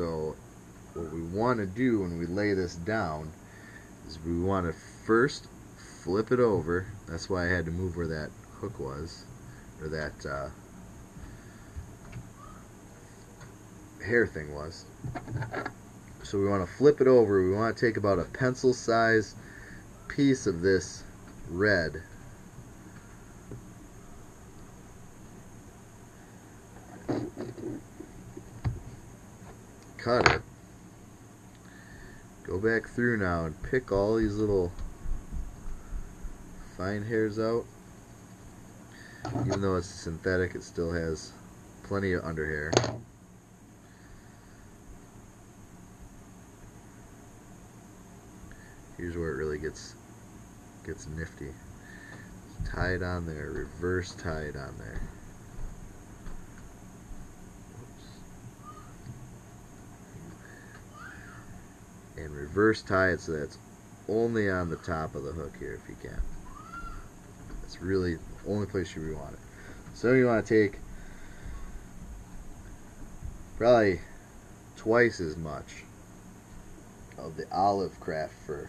So what we want to do when we lay this down is we want to first flip it over. That's why I had to move where that hook was, or that hair thing was. So we want to flip it over. We want to take about a pencil size piece of this red, cut it, go back through now and pick all these little fine hairs out. Even though it's synthetic, it still has plenty of under hair. Here's where it really gets nifty. Tie it on there, reverse tie it on there. And reverse tie it so that's only on the top of the hook here if you can. That's really the only place you want it. So you want to take probably twice as much of the olive craft fur.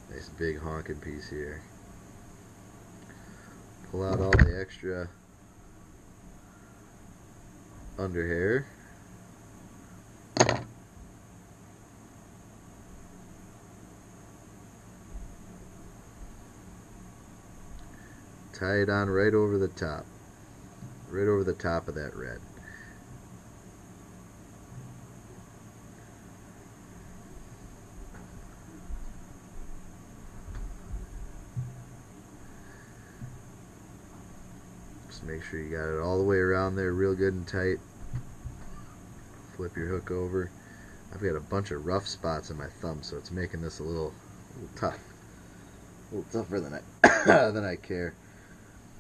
Nice big honking piece here. Pull out all the extra under hair. Tie it on right over the top. Right over the top of that red. Just make sure you got it all the way around there real good and tight. Flip your hook over. I've got a bunch of rough spots in my thumb, so it's making this a little tough. A little tougher than than I care.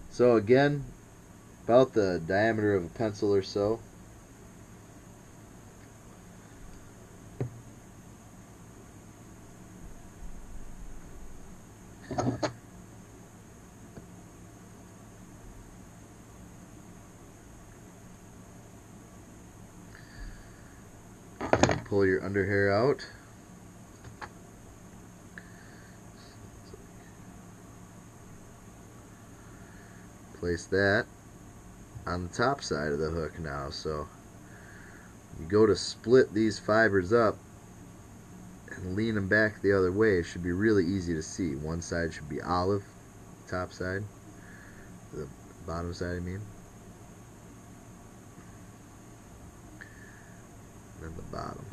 So again, about the diameter of a pencil or so. And pull your under hair out. Place that on the top side of the hook now. So you go to split these fibers up and lean them back the other way. It should be really easy to see. One side should be olive, top side, the bottom side I mean, and then the bottom.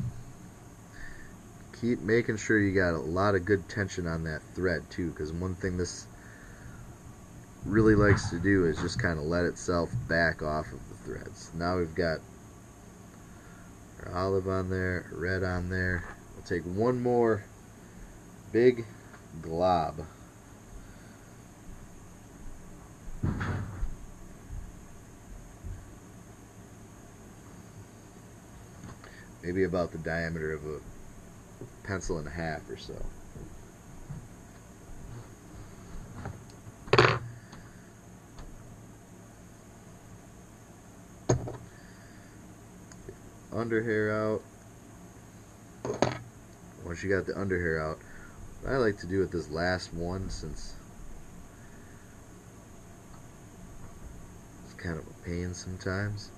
Keep making sure you got a lot of good tension on that thread too, because one thing this really likes to do is just kind of let itself back off of the threads. Now we've got our olive on there, red on there. We'll take one more big glob. Maybe about the diameter of a pencil and a half or so. Under hair out. Once you got the under hair out, what I like to do with this last one, since it's kind of a pain sometimes,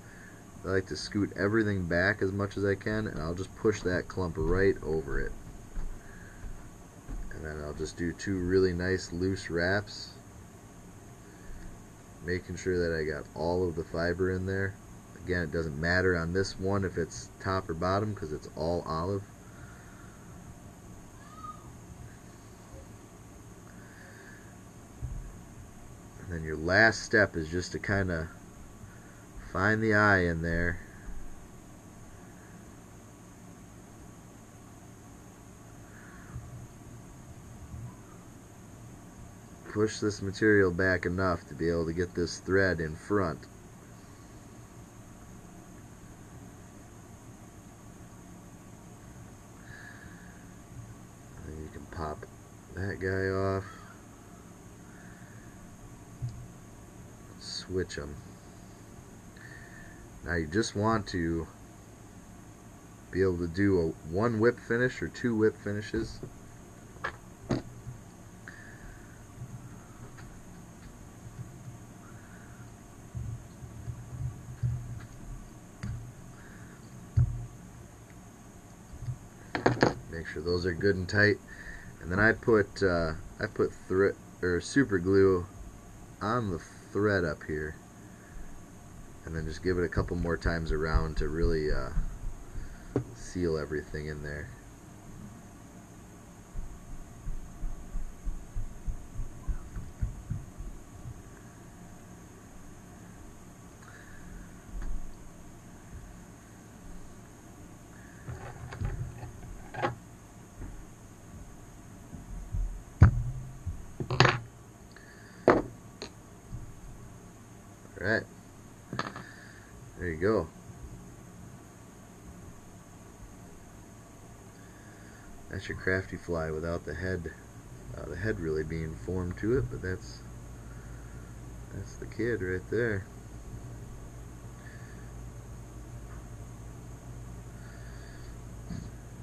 I like to scoot everything back as much as I can, and I'll just push that clump right over it. And then I'll just do two really nice loose wraps, making sure that I got all of the fiber in there. Again, it doesn't matter on this one if it's top or bottom because it's all olive. And then your last step is just to kind of find the eye in there. Push this material back enough to be able to get this thread in front. Pop that guy off. Switch them. Now you just want to be able to do a 1 whip finish or 2 whip finishes. Make sure those are good and tight. And then I put super glue on the thread up here, and then just give it a couple more times around to really seal everything in there. Alright, there you go. That's your Cafty fly without the head really being formed to it, but that's the kid right there.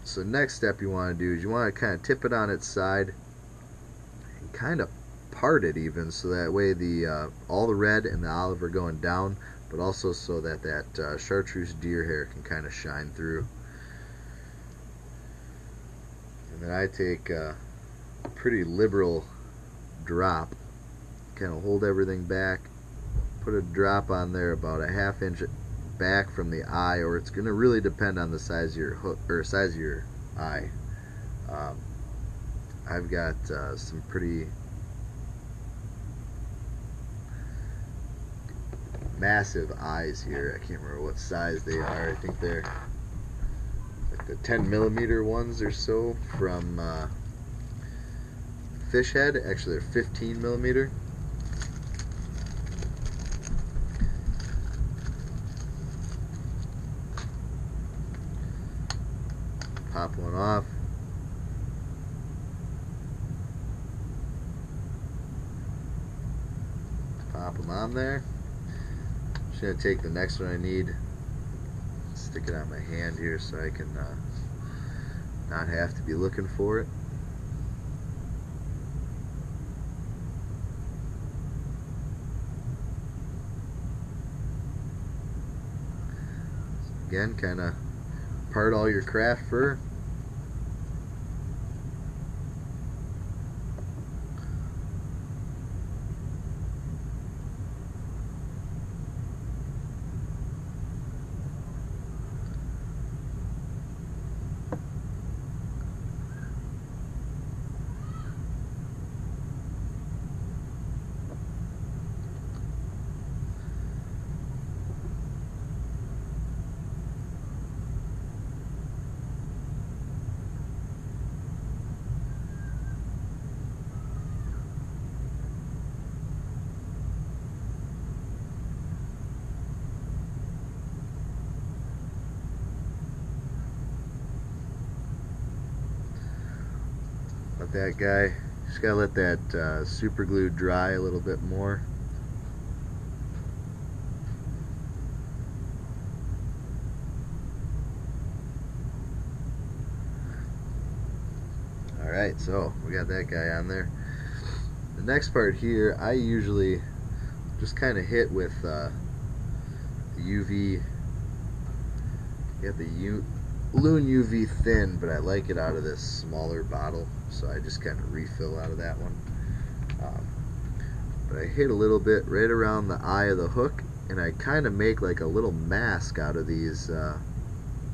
So next step you want to do is you want to kind of tip it on its side and kind of part it even, so that way the all the red and the olive are going down, but also so that chartreuse deer hair can kind of shine through. And then I take a pretty liberal drop, kind of hold everything back, put a drop on there about a 1/2 inch back from the eye, or it's going to really depend on the size of your hook or size of your eye. I've got some pretty massive eyes here. I can't remember what size they are. I think they're like the 10mm ones or so from Fish Head. Actually, they're 15mm. Pop one off. Pop them on there. Just gonna take the next one I need, stick it on my hand here so I can not have to be looking for it. So again, kind of part all your craft fur. Let that guy, just gotta let that super glue dry a little bit more. Alright, so we got that guy on there. The next part here, I usually just kind of hit with the UV. Get the Loon UV thin, but I like it out of this smaller bottle, so I just kind of refill out of that one. But I hit a little bit right around the eye of the hook, and I kind of make like a little mask out of these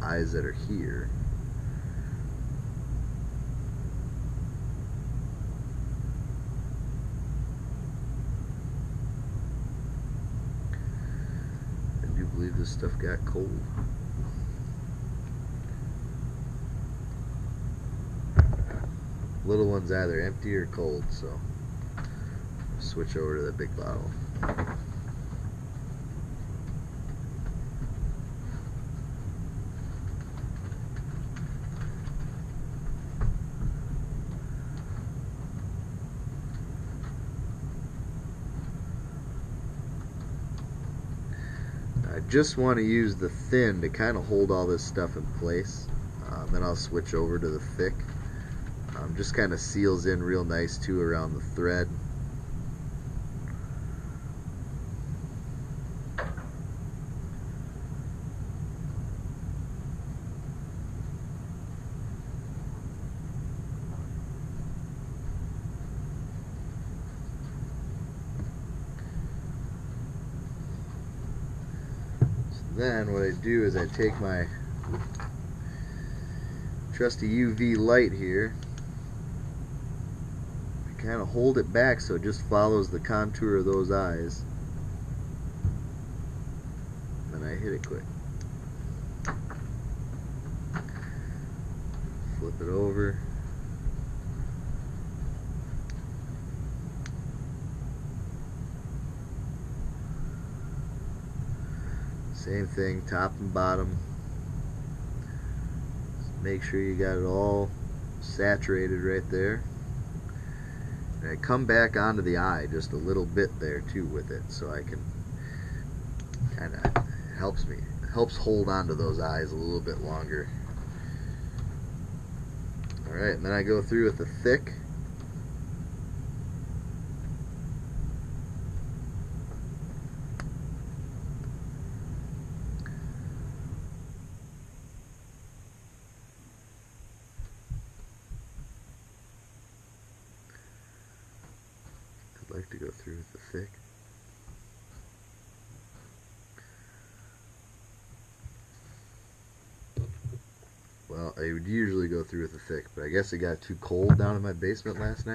eyes that are here. I do believe this stuff got cold. Little one's either empty or cold, so switch over to the big bottle. I just want to use the thin to kind of hold all this stuff in place. Then I'll switch over to the thick. Just kind of seals in real nice too around the thread. Then what I do is I take my trusty UV light here, kind of hold it back so it just follows the contour of those eyes. Then I hit it quick. Flip it over. Same thing, top and bottom. Just make sure you got it all saturated right there. And I come back onto the eye just a little bit there too with it, so I can kind of helps hold onto those eyes a little bit longer. All right, and then I go through with the thick. I'd like to go through with the thick. Well, I would usually go through with the thick, but I guess it got too cold down in my basement last night.